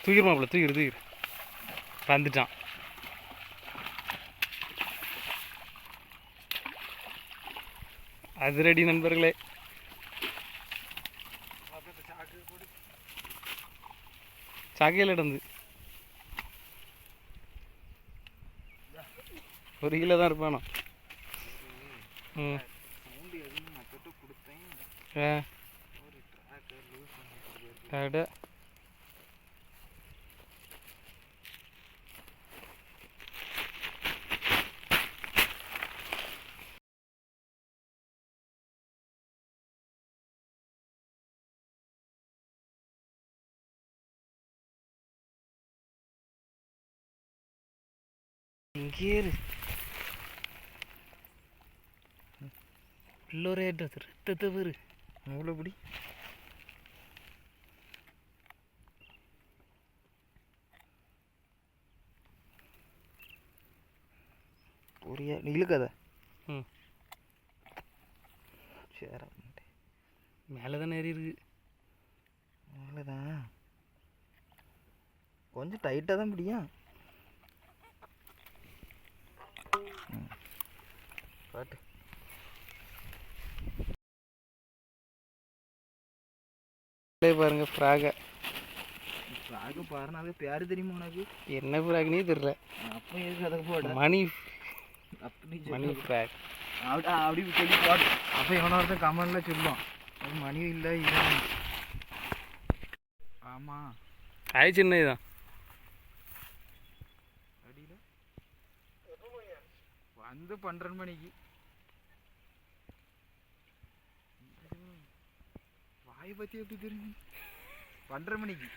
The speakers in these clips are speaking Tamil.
தூக்கிடுமாப்ல தூக்கிடு வந்துட்டான். அதிரடி நண்பர்களே. சாக்கையில் இடந்து 1 கிலோ தான் இருப்பானோ. அட இங்கே பிள்ளோரேற்றது ரத்தத்தை பேரு அவ்வளோபடி. பொரியா இழுக்காத. சேர மேலே தானே ஏறி இருக்கு. மேலே தான் கொஞ்சம் டைட்டாக தான் பிடிக்கும். பாட்டு பாருங்க. ஃப்ராக பாருனாவே பேரு தெரியுமா உனக்கு? என்ன ஃப்ராக்னே தெரியல. அப்போ எதுக்கு அதை போட மணி மணி ஃப்ராக் அப்படி சொல்லி போட்டு அப்போ எவனோ ஒருத்தர் கமெண்ட்ல சொல்லுவான் அது மணி இல்லை இது. ஆமாம் ஆய் சின்ன இதுதான் அடியில் வந்து 12 மணிக்கு வாயை பற்றி எப்படி தெரியும்? 12 மணிக்கு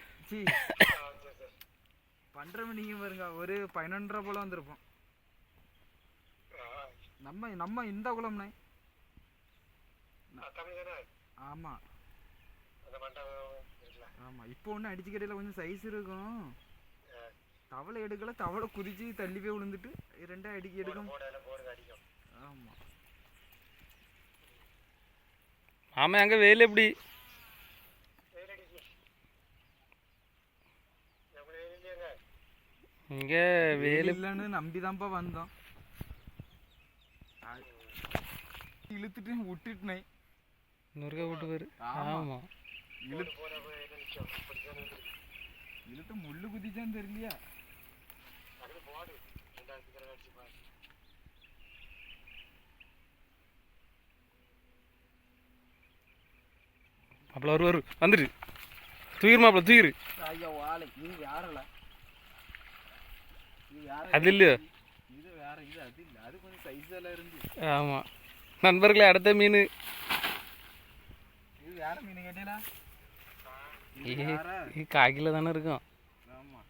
12 மணிக்கு பாருங்க. ஒரு 11:30 போல வந்திருப்போம். நம்ம இந்த குளம்ண்ணே. ஆமாம் ஆமாம். இப்போ ஒன்று அடிச்சுக்கடையில் கொஞ்சம் சைஸ் இருக்கும். தவளை எடுக்கல. தவளை குதிச்சு தள்ளி போய் விழுந்துட்டு 2 அடிக்க எடுக்கும். ஆமாம் ஆமாம். அங்கே வெயில் எப்படி? இங்கே வெயில் இல்லைன்னு நம்பிதான்ப்பா வந்தோம். இழுத்துட்டு விட்டுட்டுனே நுறுக்க விட்டு போயிரு. ஆமாம் இழுத்து முள்ளு குதிச்சான்னு தெரியலையா? மாப்பிள்ள வருவாரு வந்துரு தூக்கிரு மாப்பிள்ள தூக்கிரு. அது இல்லையோ இது வேற. இது அது இல்லை. அது கொஞ்சம் சைஸ் எல்லாம் இருந்து. ஆமாம் நண்பர்களே. அடுத்த மீன் இது வேற மீன் கேட்டீங்களா? 1 கிலோ தானே இருக்கும். ஆமாம்